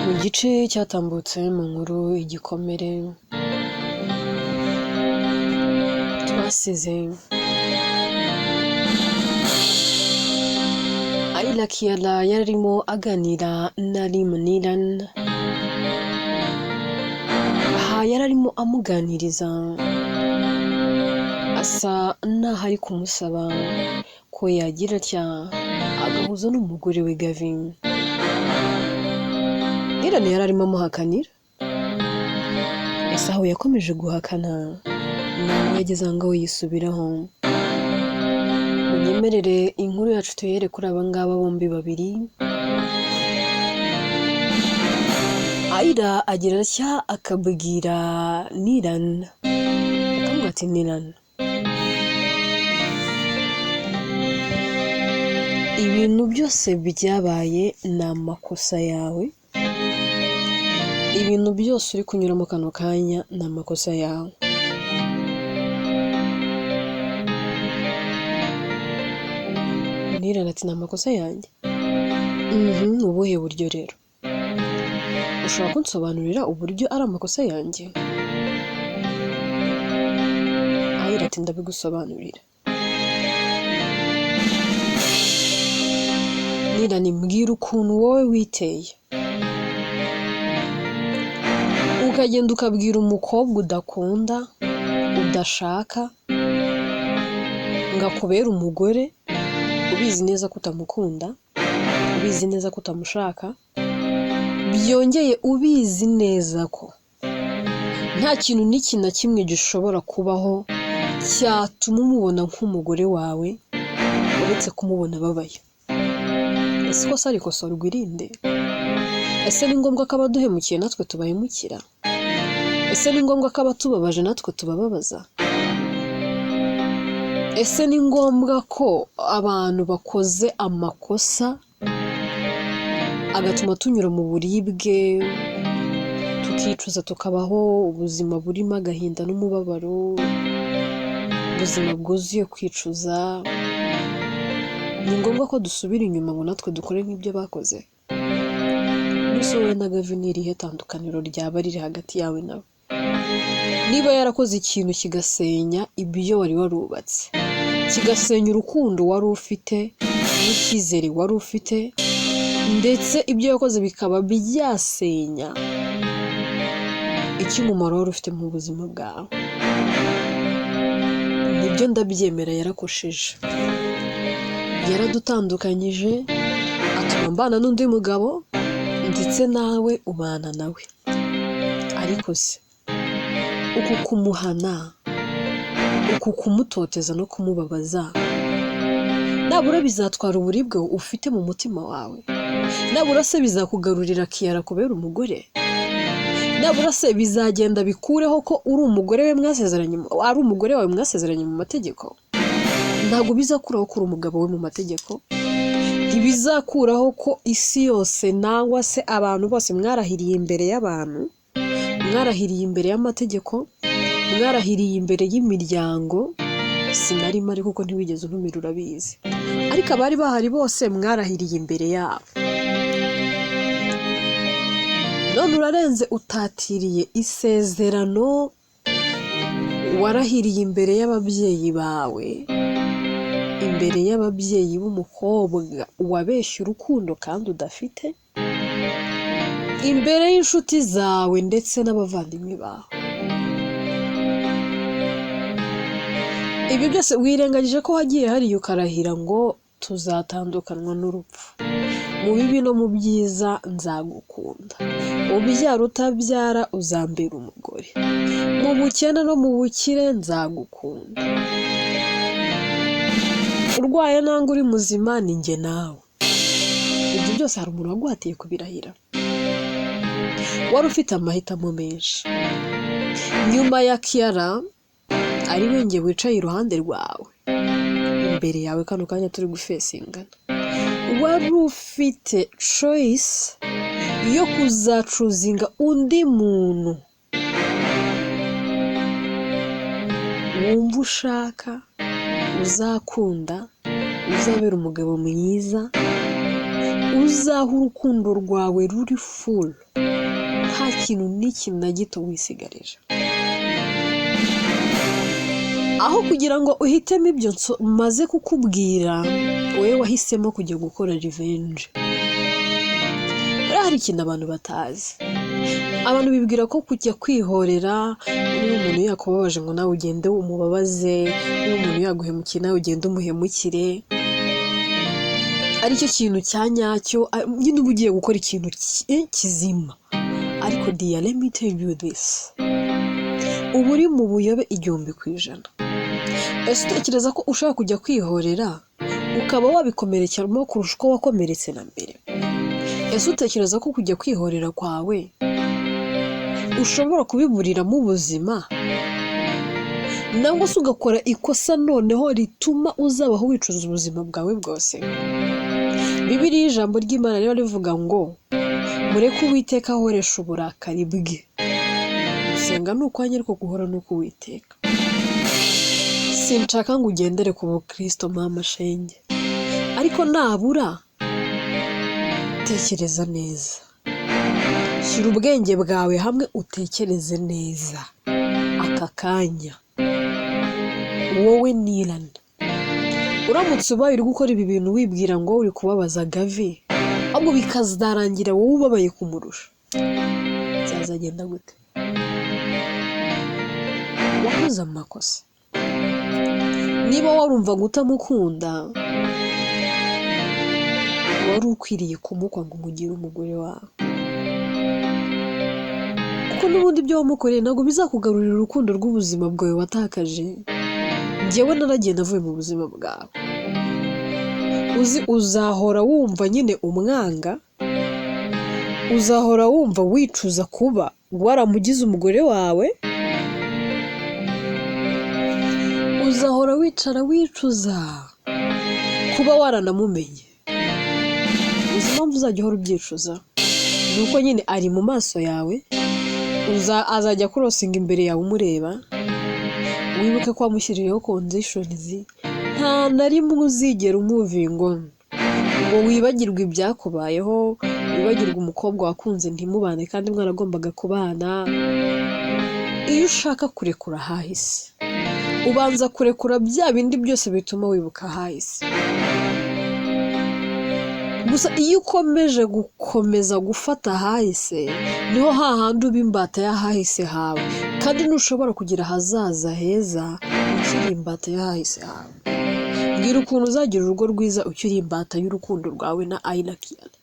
Mu gice cyatambutse mu nkuru igikomere twasize Ayla Kiala yarimo aganira na Limuniran. Aha yararimo amuganiriza asa naho ari kumusaba ko yagira atya agahuza n'umugore we Gavin. Irani yararimo amuhakanira. Ese aho yakomeje guhakana nawe yageze aho ngaho yisubiraho. Munyemerere inkuru yacu tuhere kuri aba ngaba bombi babiri. Ayla agira atya akabwira Niran. Akamubwira ati Niran, ibintu byose byabaye ni amakosa yawe. Ibintu byose uri kunyuramo kano kanya ni amakosa yawe. Niran ati ni amakosa yanjye. Ubuhe buryo rero? Ushobora kunsobanurira uburyo ari amakosa yanjye? Ayla ati ndabigusobanurira. Niran, mbwira ukuntu wowe witeye ukagenda ukabwira umukobwa udakunda udashaka ngo akubere umugore, ubizi neza ko utamukunda, ubizi neza ko utamushaka, byongeye ubizi neza ko nta kintu n'iki na kimwe gishobora kubaho cyatuma umubona nk'umugore wawe uretse kumubona ababaye. Ese ikosa rikosorwa irinde? Ese ni ngombwa ko abaduhemukiye natwe tubahemukira? Ese ni ngombwa ko abatubabaje natwe tubababaza? Ese ni ngombwa ko abantu bakoze amakosa agatuma tunyura mu buribwe, tukicuza, tukabaho ubuzima burimo agahinda n'umubabaro, ubuzima bwuzuye kwicuza? Ni ngombwa ko dusubira inyuma ngo natwe dukore nk'ibyo bakoze? Mbese wowe na Gavin irihe tandukaniro ryaba riri hagati yawe nawe? Niba yarakoze ikintu kigasenya ibyo wari warubatse, kigasenya urukundo wari ufite n'icyizere wari ufite, ndetse ibyo yakoze bikaba byasenya icy'umumaro wari ufite mu buzima bwawe, nibyo ndabyemera. Yarakosheje, yaradutandukanyije, atuma mbana n'undi mugabo, ndetse nawe ubana nawe. Ariko se uku kumuhana, uku kumutoteza no kumubabaza, nabura bizatwara uburibwe ufite mu mutima wawe? Nabura se bizakugarurira Kiara kubera umugore? Nabura se bizagenda bikureho ko uri umugore we mwasezeranye, ari umugore wawe mwasezeranye mu mategeko? Ntabwo bizakuraho ko uri umugabo we mu mategeko. Ntibizakuraho ko isi yose nangwa se abantu bose mwarahiriye imbere y'abantu, mwarahiriye imbere y'amategeko, mwarahiriye imbere y'imiryango. Sinarimo ariko kuko ntiwigeze untumira urabizi, ariko abari bahari bose mwarahiriye imbere yabo. None urarenze utatiriye isezerano warahiriye imbere y'ababyeyi bawe, imbere y'ababyeyi b'umukobwa wabeshye urukundo kandi udafite, imbere y'inshuti zawe ndetse n'abavandimwe bawe. Ibyo byose wirengagije ko wagiye hariya ukarahira ngo tuzatandukanwa n'urupfu, mu bibi no mu byiza nzagukunda, ubyara utabyara uzambera umugore, mu bukene no mu bukire nzagukunda, urwaye nangwa uri muzima ni njye nawe. Ibyo byose hari umuntu waguhatiye kubirahira? Wari ufite amahitamo menshi. Nyuma ya Kiara ari we njye wicaye iruhande rwawe, imbere yawe kano kanya turi gufesingana, wari ufite choice yo kuzacuzinga undi muntu wumva ushaka, uzakunda, uzabera umugabo mwiza, uzaha urukundo rwawe ruri full, nta kintu n'ikintu na gito wisigarije. Aho kugira ngo uhitemo ibyo maze kukubwira, wowe wahisemo kujya gukora revenge. Hari ikintu abantu batazi. Abantu bibwira ko kujya kwihorera, niba umuntu yakubabaje ngo nawe ugende umubabaze, niba umuntu yaguhemukiye nawe ugende umuhemukire, aricyo kintu cya nyacyo, nyine uba ugiye gukora ikintu kizima. Ariko dear, let me tell you this, uba uri mu buyobe 100%. Ese utekereza ko ushaka kujya kwihorera ukaba wabikomerekeramo kurusha uko wakomeretse na mbere? Ese utekereza ko kujya kwihorera kwawe ushobora kubiburiramo ubuzima, nangwa se ugakora ikosa noneho rituma uzabaho wicuza ubuzima bwawe bwose? Bibiliya ijambo ry'Imana rero rivuga ngo mureke Uwiteka ahoresha uburakari bwe. Gusenga ni ukwanya, ariko guhora ni uk'Uwiteka. Sinshaka ngo ugendere ku bukristo mama shenge, ariko nabura tekereza neza, shyira ubwenge bwawe hamwe utekereze neza aka kanya. Wowe Nilan, uramutse ubaye uri gukora ibi bintu wibwira ngo uri kubabaza Gavi, ahubwo bikazarangira wowe ubabaye kumurusha, byazagenda gute? Wakoze amakosa. Niba warumva gutamukunda, wari ukwiriye kumukwa ngo umugire umugore wawe, kuko n'ubundi ibyo wamukoreye ntabwo bizakugarurira urukundo rw'ubuzima bwawe watakaje. Njyewe naragenda avuye mu buzima bwawe. Uzahora wumva nyine umwanga, uzahora wumva wicuza kuba waramugize umugore wawe, uzahora wicara wicuza kuba waranamumenye. Uzi impamvu uzajya uhora ubyicuza? Nuko nyine ari mu maso yawe, azajya kurosinga imbere yawe umureba. Wibuke ko wamushyiriyeho conditions, nta na rimwe uzigera umuvingo ngo wibagirwe ibyakubayeho, wibagirwe umukobwa wakunze ntimubane kandi mwaragombaga kubana. Iyo ushaka kurekura hahise, ubanza kurekura bya bindi byose bituma wibuka hahise. Gusa iyo ukomeje gufata hahise, niho hahandi uba imbata y'ahahise hawe, kandi ntushobora kugira ahazaza heza ukiri imbata y'ahahise hawe. Mbwira ukuntu uzagira urugo rwiza ukiri imbata y'urukundo rwawe na Aina Kiana.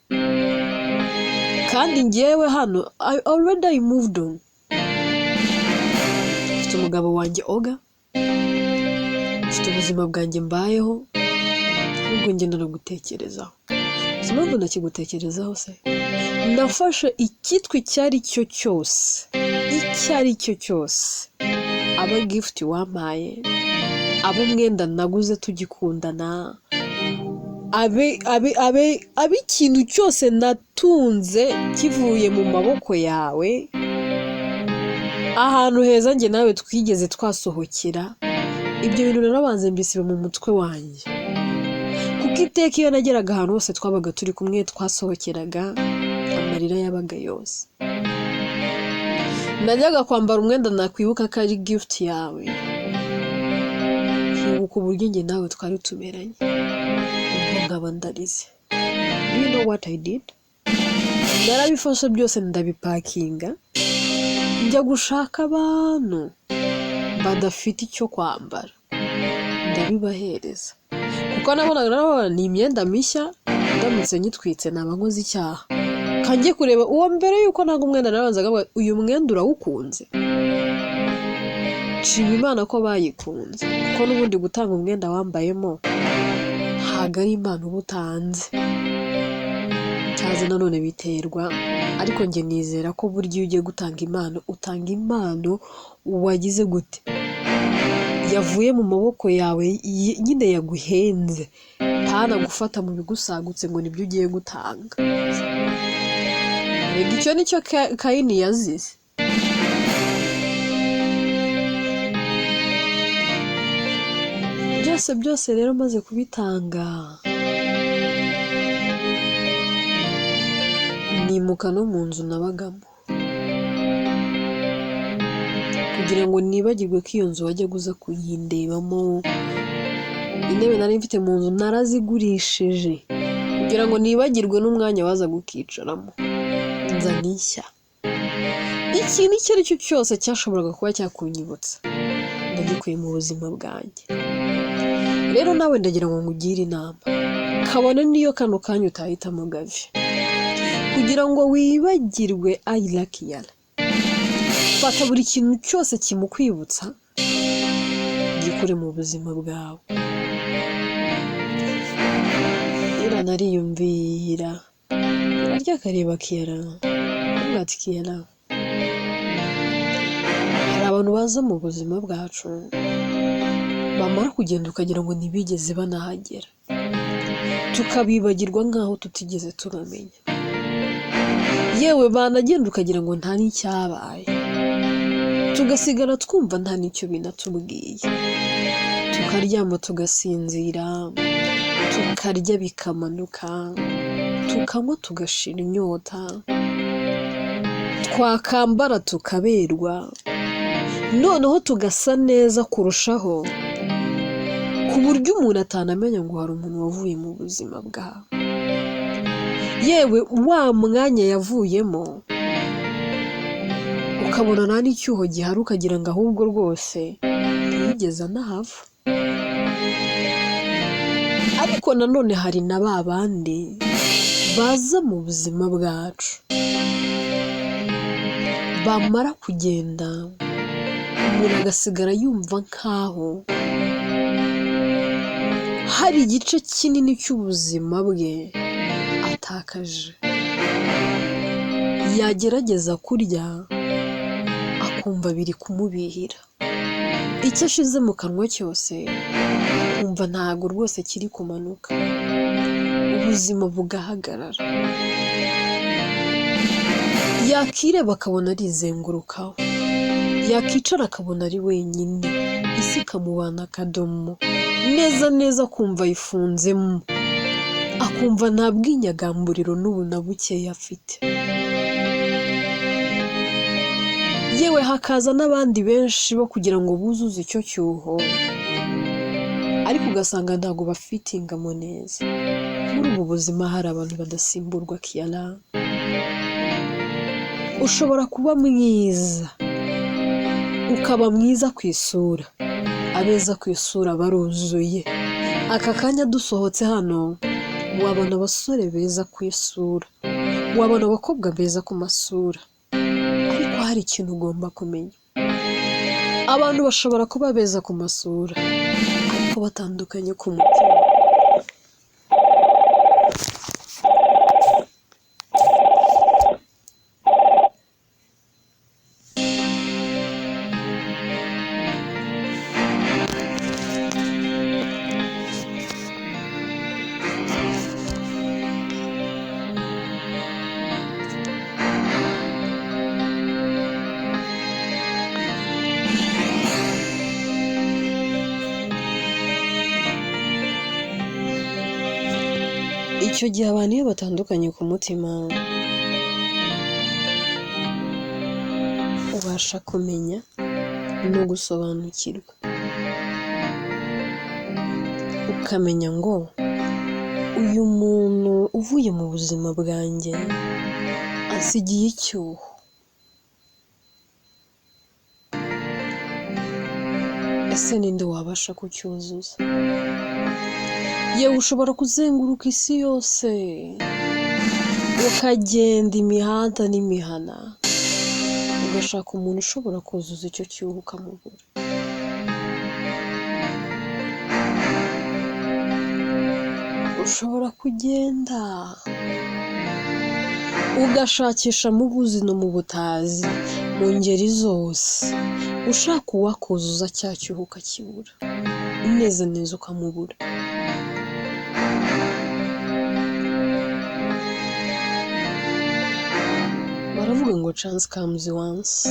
Kandi njyewe hano I already moved on. Mfite umugabo wanjye Oga, mfite ubuzima bwanjye mbayeho, ahubwo ngenda no gutekerezaho. Impamvu nakigutekerezaho se, nafashe icyitwa icyo ari cyo cyose, aba gift wampaye, abo mwenda naguze tugikundana, abe ikintu cyose natunze kivuye mu maboko yawe, ahantu heza njye nawe twigeze twasohokera. Ibyo bintu narabanze mbisiba mu mutwe wanjye, kuko iteka iyo nageraga ahantu hose twabaga turi kumwe twasohokeraga, amarira yabaga yose. Najyaga kwambara umwenda nakwibuka ko ari gift yawe, nkibuka uburyo njye nawe twari tuberanye, ubwo nkaba ndarize. You know what I did? Narabifashe byose ndabipakinga, njya gushaka abantu badafite icyo kwambara, ndabibahereza, kuko nabonaga ni imyenda mishya, ndamutse nyitwitse naba nkoze icyaha. Kanjye kureba uwo mbere yuko ntabwo umwenda narabanzaga ngo uyu mwenda urawukunze. Nshima Imana ko bayikunze, kuko n'ubundi gutanga umwenda wambayemo ntabwo ari impano uba utanze, cyaze nanone biterwa. Ariko njye nizera ko burya iyo ugiye gutanga impano, utanga impano wagize gute, yavuye mu maboko yawe, nyine yaguhenze, ntana gufata mu bigusagutse ngo nibyo ugiye gutanga. Rega icyo nicyo Kayini yazize. byose rero maze kubitanga, nimuka no mu nzu nabagamo kugira ngo nibagirwe ko iyo nzu wajya guza kuyindebamo. Intebe nari mfite mu nzu narazigurishije kugira ngo nibagirwe n'umwanya waza gukicaramo, nza nishya. Ikintu icyo ari cyo cyose cyashoboraga kuba cyakunyibutsa ndagikuye mu buzima bwanjye. Rero nawe ndagira ngo ngugire inama, kabone niyo kano kanya utahitamo gavi kugira ngo wibagirwe ayilakiyala. Fata buri kintu cyose kimukwibutsa gikore mu buzima bwawe. Nariyumvira arya kareba Kiyara, ati Kiyara, hari abantu baza mu buzima bwacu bamara kugenda ukagira ngo ntibigeze banahagera, tukabibagirwa nk'aho tutigeze tubamenya. Yewe banagenda ukagira ngo nta n'icyabaye, tugasigara twumva nta n'icyo binatubwiye, tukaryama tugasinzira, tukarya bikamanuka, tukanywa tugashira inyota, twakambara tukaberwa, noneho tugasa neza kurushaho, ku buryo umuntu atanamenya ngo hari umuntu wavuye mu buzima bwawe. Yewe wa mwanya yavuyemo ukabona nta n'icyuho gihari, ukagira ngo ahubwo rwose ntiyigeze anahava. Ariko nanone hari na ba bandi baza mu buzima bwacu, bamara kugenda umuntu agasigara yumva nk'aho hari igice kinini cy'ubuzima bwe atakaje. Yagerageza kurya akumva biri kumubihira, icyo ashize mu kanwa cyose akumva ntago rwose kiri kumanuka, ubuzima bugahagarara. Yakireba akabona arizengurukaho, yakicara akabona ari wenyine, isi ikamubana akadomo, neza neza akumva yifunzemo, akumva nta bwinyagamburiro n'ubu na bukeya afite. Yewe hakaza n'abandi benshi bo kugira ngo buzuze icyo cyuho, ariko ugasanga ntabwo bafitingamo neza. Muri ubu buzima hari abantu badasimburwa Kiyara. Ushobora kuba mwiza, ukaba mwiza ku isura, abeza ku isura baruzuye. Aka kanya dusohotse hano wabona abasore beza ku isura, wabona abakobwa beza ku masura, ariko hari ikintu ugomba kumenya, abantu bashobora kuba beza ku masura ariko batandukanye ku mutima. Icyo gihe abantu iyo batandukanye ku mutima ubasha kumenya no gusobanukirwa, ukamenya ngo uyu muntu uvuye mu buzima bwanjye asigiye icyuho. Ese ninde wabasha kucyuzuza? Yewe ushobora kuzenguruka isi yose, ukagenda imihanda n'imihana, ugashaka umuntu ushobora kuzuza icyo cyuho ukamubura. Ushobora kugenda ugashakisha mu buzi no mu butazi, mu ngeri zose, ushaka uwakuzuza cya cyuho ukakibura, neza neza ukamubura. Baravuga ngo chance comes once,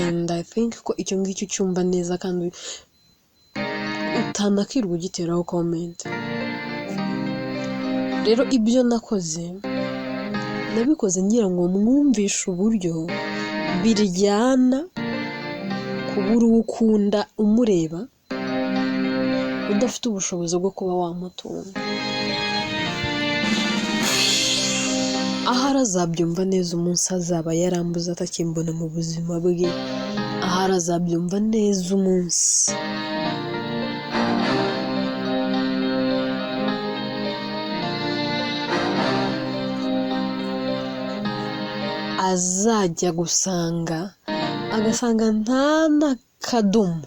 and I think ko icyo ngicyo cyumva neza kandi utanakirwa ugiteraho comment. Rero ibyo nakoze nabikoze ngira ngo mwumvishe uburyo biryana kubura uwo ukunda umureba udafite ubushobozi bwo kuba wamutunga. Ahari azabyumva neza umunsi azaba yarambuze atakimbona mu buzima bwe. Ahari azabyumva neza umunsi azajya agasanga nta n'akadomo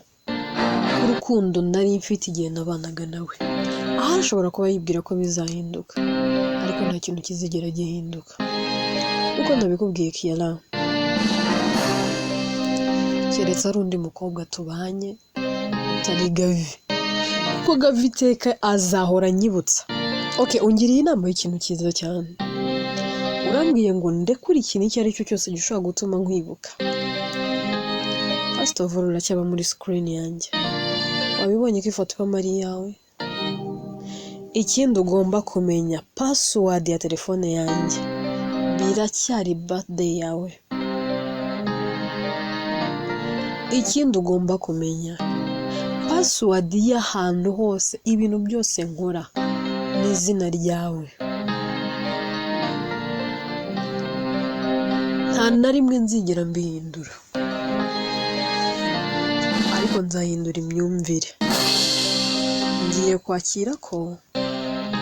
k'urukundo nari mfite igihe nabanaga nawe. Ahari ashobora kuba yibwira ko bizahinduka, ariko nta kintu kizigera gihinduka. Uko ndabikubwiye Kiara, keretse ari undi mukobwa tubanye utari Gavi, kuko Gavi iteka azahora anyibutsa. Ungiriye inama y'ikintu cyiza cyane, urambwiye ngo ndekure ikintu icyo ari cyo cyose gishobora gutuma nkwibuka. First of all, uracyaba muri screen yanjye, wabibonye ko ifoto iba ari iyawe. Ikindi ugomba kumenya, password ya telefone yanjye biracyari birthday yawe. Ikindi ugomba kumenya, password y'ahantu hose ibintu byose nkora ni izina ryawe. Nta na rimwe nzigera mbihindura, ariko nzahindura imyumvire. Ngiye kwakira ko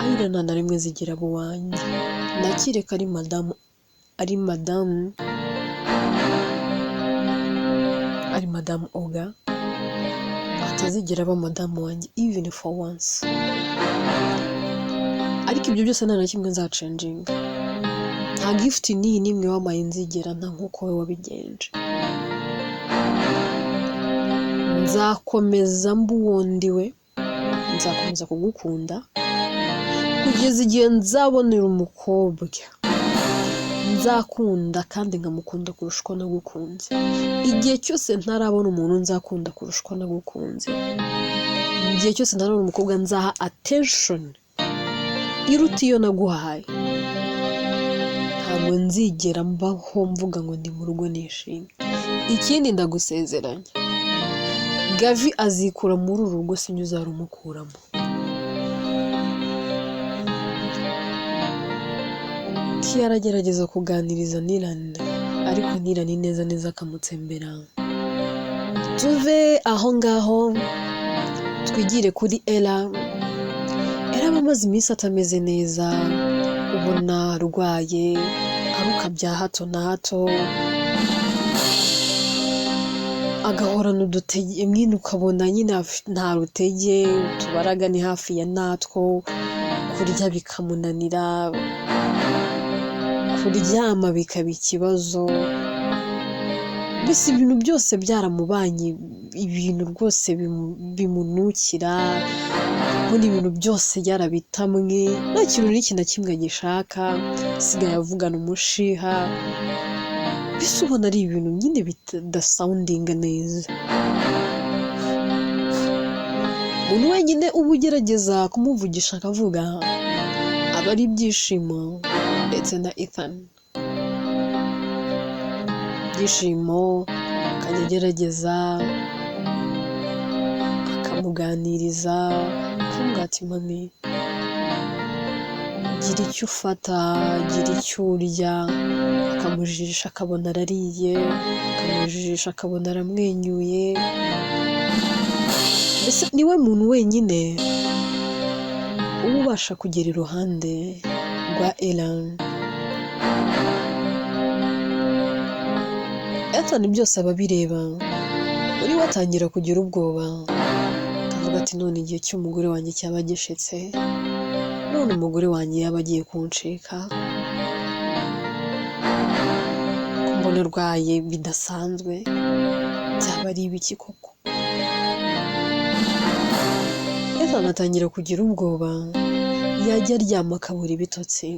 Aira nta na rimwe zigira abo wanjye. Nakire ko ari madamu Oga, atazigera aba madamu wanjye even for once. Ariko ibyo byose nta na kimwe nzacenjinga. Nta gift n'iyi n'imwe wamaye nzigera nta nk'uko we wabigenje. Nzakomeza mbuwondiwe, nzakomeza kugukunda kugeza igihe nzabonera umukobwa nzakunda kandi nkamukunda kurusha uko nagukunze. Igihe cyose ntarabona umuntu nzakunda kurusha uko nagukunze, igihe cyose ntarabona umukobwa nzaha attention iruta iyo naguhaye, ntabwo nzigera mbaho mvuga ngo ndi mu rugo nishimye. Ikindi ndagusezeranya, Gavi azikura muri uru rugo, sinjye uzarumukuramo. Kiara agerageza kuganiriza Nirani, ariko Nirani neza akamutsembera. Tuve aho ngaho twigire kuri Ella. Ella amaze iminsi atameze neza, ubona arwaye, aruka bya hato na hato, agahorana udutege mwine, ukabona nyine nta rutege, utubaraga ni hafi ya natwo, kurya bikamunanira, kuryama bikaba ikibazo. Mbese ibintu byose byaramubanye, ibintu rwose bimunukira, ubundi ibintu byose yarabitamwe, nta kintu n'iki na kimwe agishaka, asigaye avugana umushiha. Mbese ubona ari ibintu nyine bidasoundinga neza. Umuntu wenyine uba ugerageza kumuvugisha akavuga aba ari Byishimo ndetse na Ethan. Byishimo akajya agerageza akamuganiriza, akamubwira ati mami, gira icyo ufata, gira icyo urya, akamujijisha akabona arariye, akamujijisha akabona aramwenyuye. Mbese niwe muntu wenyine uba ubasha kugera iruhande rwa Ella. Ethan byose ababireba, uri watangira kugira ubwoba, akavuga ati none igihe cy'umugore wanjye cyaba gishetse, none umugore wanjye yaba agiye kuncika, kumbona arwaye bidasanzwe, byaba ari ibiki koko. Ethan atangira kugira ubwoba, yajya aryama akabura ibitotsi,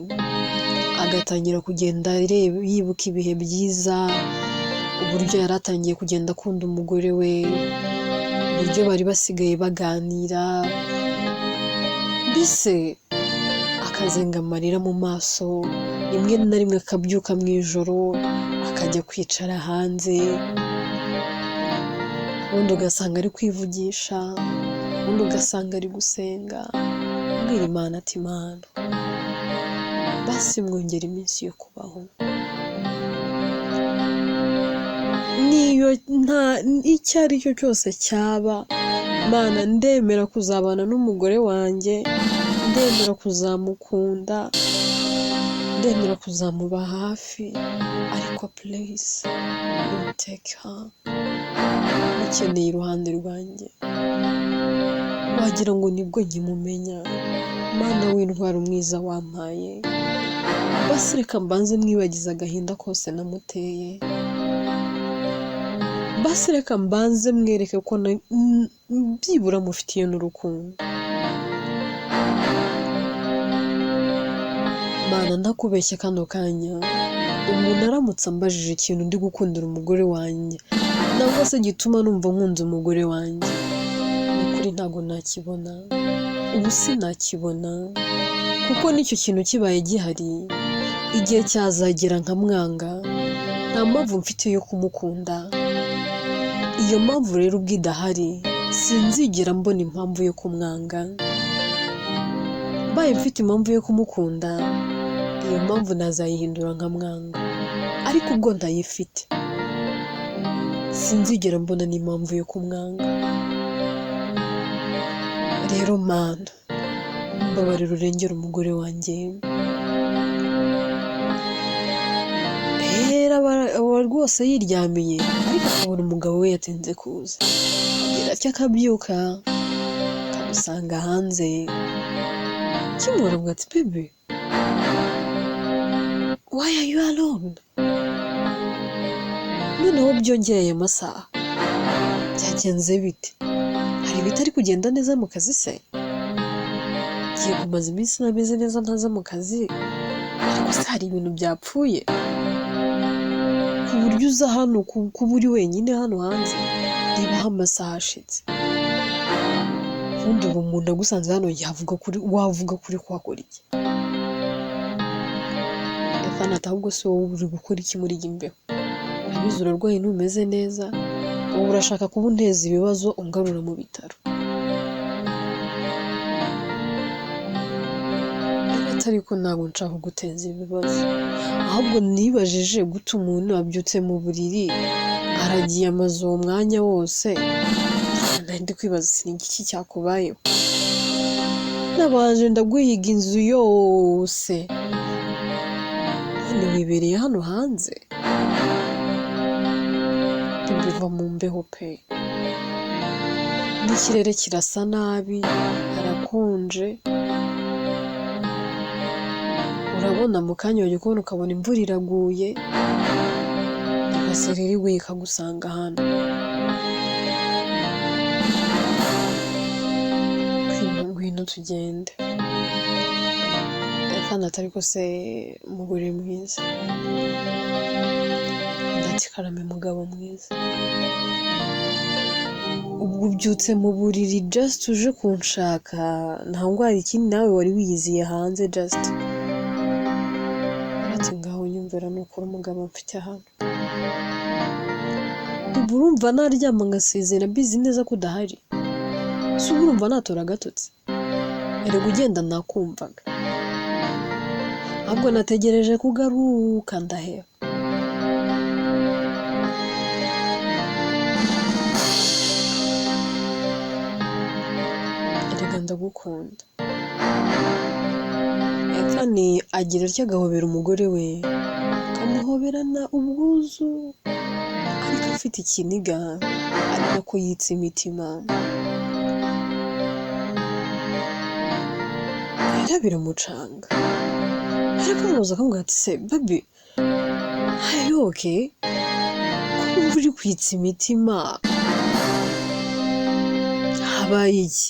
agatangira kugenda yibuka ibihe byiza, uburyo yari atangiye kugenda akunda umugore we, uburyo bari basigaye baganira. Mbese akazenga amarira mu maso, rimwe na rimwe akabyuka mu ijoro akajya kwicara hanze, ubundi ugasanga ari kwivugisha, ubundi ugasanga ari gusenga, abwira Imana ati Imana basi mwongera iminsi yo kubaho, niyo nta icyo ari cyo cyose cyaba, Mana ndemera kuzabana n'umugore wanjye, ndemera kuzamukunda, ndemera kuzamuba hafi, ariko please don't take her, mukeneye iruhande rwanjye, wagira ngo nibwo nkimumenya, Mana w'intwari mwiza wampaye, basi reka mbanze mwibagiza agahinda kose namuteye, basi reka mbanze mwereke ko byibura mufitiye n'urukundo. Mana ntakubeshye kano kanya, umuntu aramutse ambajije ikintu ndi gukundira umugore wanjye nangwa se gituma numva nkunze umugore wanjye, ni ukuri ntabwo nakibona, ubu sinakibona, kuko n'icyo kintu kibaye gihari igihe cyazagera nkamwanga, nta mpamvu mfite yo kumukunda. Iyo mpamvu rero ubwo idahari sinzigera mbona impamvu yo kumwanga. Mbaye mfite impamvu yo kumukunda, iyo mpamvu nazayihindura nkamwanga, ariko ubwo ntayifite sinzigera mbona n'impamvu yo kumwanga. Rero Mana mbabarira urengera umugore wanjye, aba rwose yiryamiye ariko akabona umugabo we yatinze kuza, agira atya akabyuka akamusanga hanze, kimubona ngo ati baby why are you alone? Noneho byongereye amasaha, byagenze bite? Hari ibitari kugenda neza mu kazi se? Ngiye kumaza iminsi ntameze neza ntaza mu kazi, ariko se hari ibintu byapfuye ku buryo uza hano kuba uri wenyine hano hanze? Rebaho amasaha ashitse, ubundi ubu umuntu agusanze hano wavuga kuri kuhakora iki? Ati ahubwo se wowe uri gukora iki muri iyi mbeho? Urabizi urarwaye ntumeze neza, wowe urashaka kuba unteza ibibazo ungarura mu bitaro. Ariko ntabwo nshaka kuguteza ibibazo, ahubwo nibajije gute umuntu abyutse mu buriri aragiye amaze uwo mwanya wose, ndi kwibaza si igiki cyakubayeho? Nabanje ndaguhiga inzu yose, none wibereye hano hanze? Biva mu mbeho pe, n'ikirere kirasa nabi, harakonje, urabona mu kanya wagiye kubona ukabona imvura iraguye, rero iwe ikagusanga hano. Ngwino tugende. Kandi atari ko se umugore mwiza, ndati karame mugabo mwiza, ubwo ubyutse mu buriri just uje kunshaka, nta ndwara ikindi nawe wari wiyiziye hanze just ati ngaho nyumvira nukuri umugabo mfite hano. Ubu urumva naryama ngasezera mbizi neza ko udahari? Si ubu urumva natora agatotsi? Erega ugenda nakumvaga, ahubwo nategereje kugaruka ndaheba. Erega ndagukunda. Kandi agira atya agahobera umugore we, akamuhoberana ubwuzu, ariko afite ikiniga, ari nako yitsa imitima. Rero biramucanga, ariko amubaza akamubwira ati se baby are you okay? Ko wumva uri kwitsa imitima, habaye iki?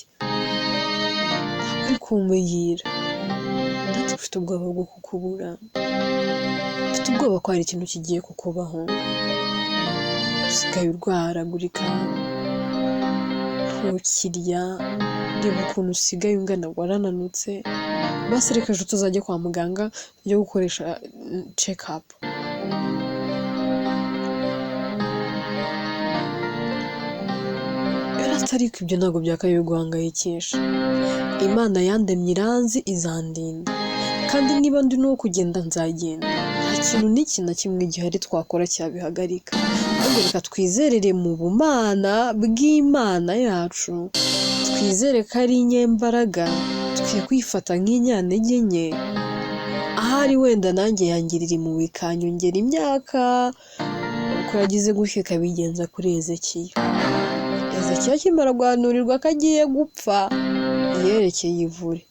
Ntabwo uri kumubwira. Ufite ubwoba bwo kukubura, ufite ubwoba ko hari ikintu kigiye kukubaho, usigaye urwaragurika, ntukirya, reba ukuntu usigaye ungana, warananutse, basi reka ejo tuzajye kwa muganga tujye gukoresha check up. Ariko ibyo ntabwo byakabaye guhangayikisha. Imana yandemye iranzi izandinda, kandi niba ndi n'uwo kugenda nzagenda. Nta kintu n'iki na kimwe gihari twakora cyabihagarika. Ahubwo reka twizerere mu bumana bw'Imana yacu, twizere ko ari inyembaraga, twe kwifata nk'inyantege nke. Ahari wenda nanjye yangirira impuhwe ikanyongera imyaka, uko yagize gutya ikabigenza kuri Ezekiya. Ezekiya akimara guhanurirwa ko agiye gupfa, yerekeye ivure.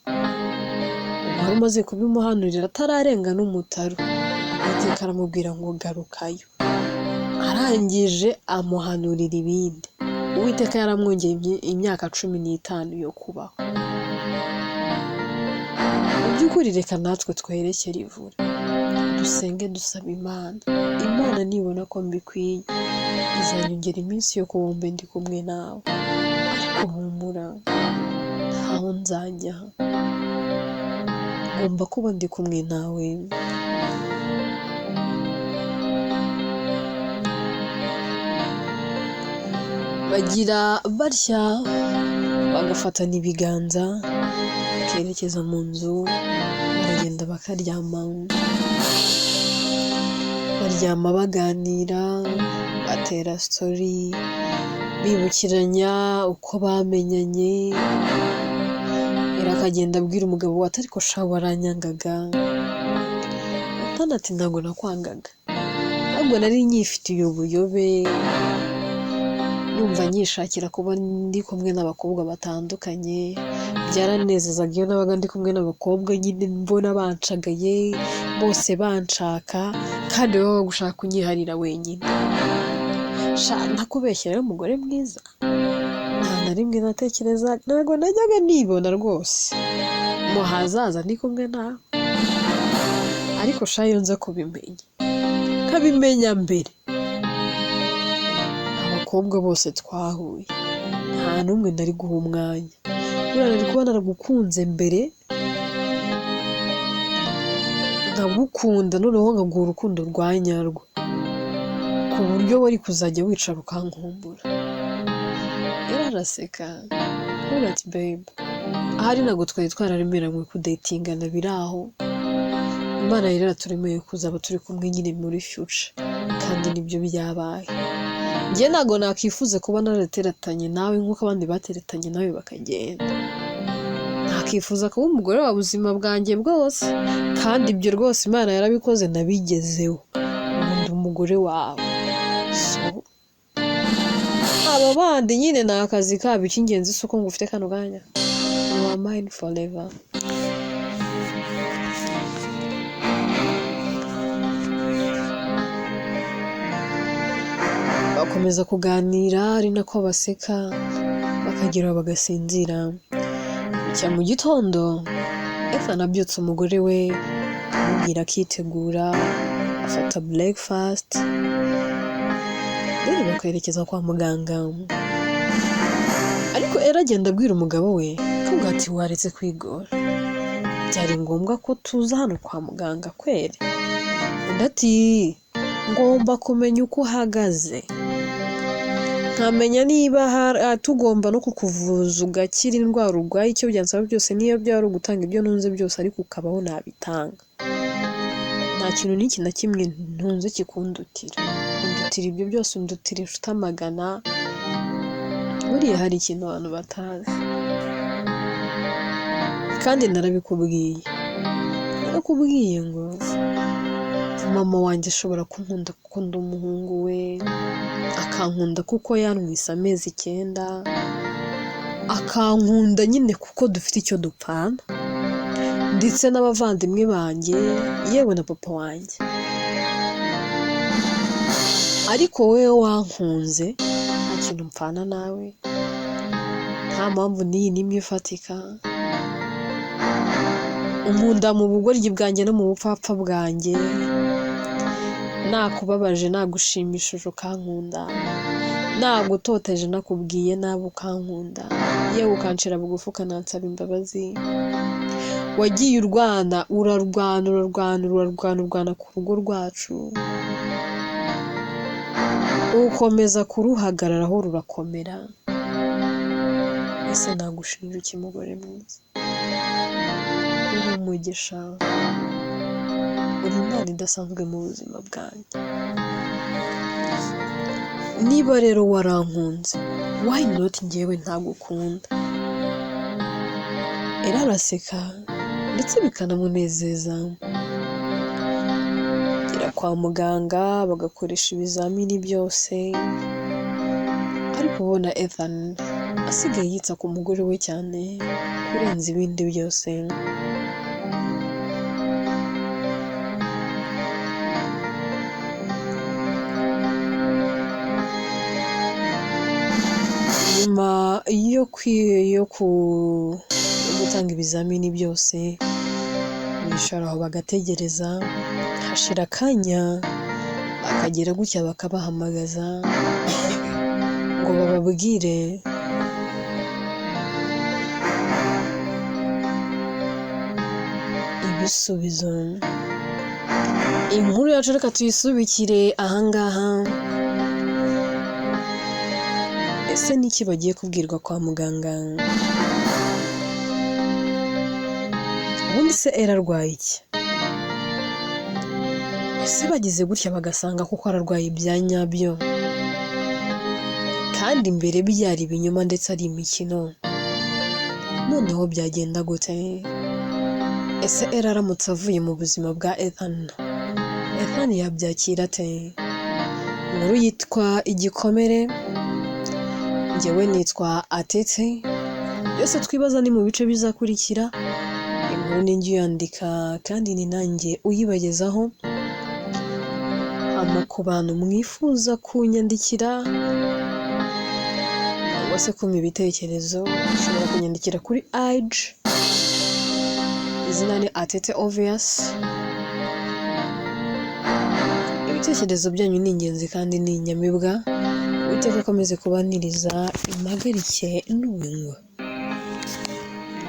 Wari umaze kubimuhanurira atararenga n'umutaru, Uwiteka aramubwira ngo garukayo. Arangije amuhanurira ibindi. Uwiteka yaramwongeye imyaka 15 yo kubaho. Mu by'ukuri reka natwe twerekere ivure, dusenge dusaba Imana. Imana nibona ko mbikwiye izanyongera iminsi yo kuba ndi kumwe nawe. Ariko humura, ntaho nzajya, ngomba kuba ndi kumwe nawe. Bagira batya bagafatana ibiganza bakerekeza mu nzu, baragenda bakaryama, baryama baganira, batera story, bibukiranya uko bamenyanye. Akagenda abwira umugabo we ati ariko sha waranyangaga. Ati ntabwo nakwangaga, ahubwo nari nyifitiye ubuyobe, numva nyishakira kuba ndi kumwe n'abakobwa batandukanye. Byaranezezaga iyo nabaga ndi kumwe n'abakobwa nyine mbona banshagaye, bose banshaka, kandi wowe gushaka kunyiharira wenyine. Sha ntakubeshya rero umugore mwiza, nta na rimwe natekereza, ntabwo najyaga nibona rwose mu hazaza ndi kumwe nawe. Ariko sha iyo nza kubimenya, nkabimenya mbere, abakobwa bose twahuye nta n'umwe nari guha umwanya. Buriya nari kuba naragukunze mbere, nkagukunda, noneho nkaguha urukundo rwa nyarwo, ku buryo wari kuzajya wicara ukankumbura. Yararaseka avuga ati babe, ahari ntabwo twari twararemeranywe kudatingana, biri aho. Imana yari yaraturemeye kuzaba turi kumwe nyine muri future, kandi nibyo byabaye. Njye ntabwo nakifuza kuba narateretanye nawe nk'uko abandi bateretanye nawe bakagenda. Nakifuza kuba umugore wa buzima bwanjye bwose, kandi ibyo rwose Imana yarabikoze, nabigezeho. Ndi umugore wawe. So aba bandi nyine ni akazi kabo, icy'ingenzi si uko ngo ufite kano kanya. You are mine forever. Bakomeza kuganira, ari nako baseka, bakagera bagasinzira. Bucya mu gitondo, Ethan abyutse umugore we, amubwira akitegura, afata breakfast, rero bakayerekeza kwa muganga. Ariko aragenda abwira umugabo we kuvuga ati waretse kwigora, byari ngombwa ko tuza hano kwa muganga kwere? Undi ati ngomba kumenya uko uhagaze, nkamenya niba tugomba no kukuvuza ugakira indwara urwaye. Icyo byansaba byose, niyo byari ugutanga ibyo ntunze byose, ariko ukabaho nabitanga. Nta kintu n'iki na kimwe ntunze kikundutira, undutira ibyo byose, undutira inshuti amagana. Buriya hari ikintu abantu batazi, kandi narakubwiye ngo mama wanjye ashobora kunkunda kuko ndi umuhungu we, akankunda kuko yanwise amezi 9, akankunda nyine kuko dufite icyo dupfana, ndetse n'abavandimwe banjye, yewe na papa wanjye. Ariko wowe wankunze, nta kintu mpfana nawe, nta mpamvu n'iyi n'imwe ifatika. Unkunda mu bugoryi bwanjye no mu bupfapfa bwanjye, nakubabaje, nagushimishije ukankunda, nagutoteje, nakubwiye nabi ukankunda, yewe ukanshira bugufi ukanansaba imbabazi. wagiye urwana ku rugo rwacu, ukomeza kuruhagararaho rurakomera. Ese nagushinja iki mugore mwiza? Uri umugisha, uri Imana idasanzwe mu buzima bwanjye. Niba rero warankunze, why not njyewe ntagukunda? Era araseka ndetse bikanamunezeza. Gera kwa muganga bagakoresha ibizamini byose, ariko ubona Ethan asigaye yitsa ku mugore we cyane kurenza ibindi byose. Nyuma yo gutanga ibizamini byose, bisharaho bagategereza, hashira akanya bakagera gutya bakabahamagaza ngo bababwire ibisubizo. Inkuru yacu reka tuyisubikire ahangaha. Ese niki bagiye kubwirwa kwa muganga? Ubundi se ararwaye iki? Ese bagize gutya bagasanga kuko ararwaye ibya nyabyo, kandi mbere byari ibinyoma ndetse ari imikino, noneho byagenda gute? Ese aramutse avuye mu buzima bwa Ethan yabyakira ate? Inkuru yitwa Igikomere, njyewe nitwa Atete. Byose twibaza ni mu bice bizakurikira. Inkuru ni njye uyandika kandi ni nanjye uyibagezaho. Ku bantu mwifuza kunyandikira cyangwa se kumpa ibitekerezo, ushobora kunyandikira kuri IG. Izina ni Atete Obvious. Ibitekerezo byanyu ni ingenzi kandi ni inyamibwa. Uwiteka akomeze kubaniriza impagarike n'ubuntu.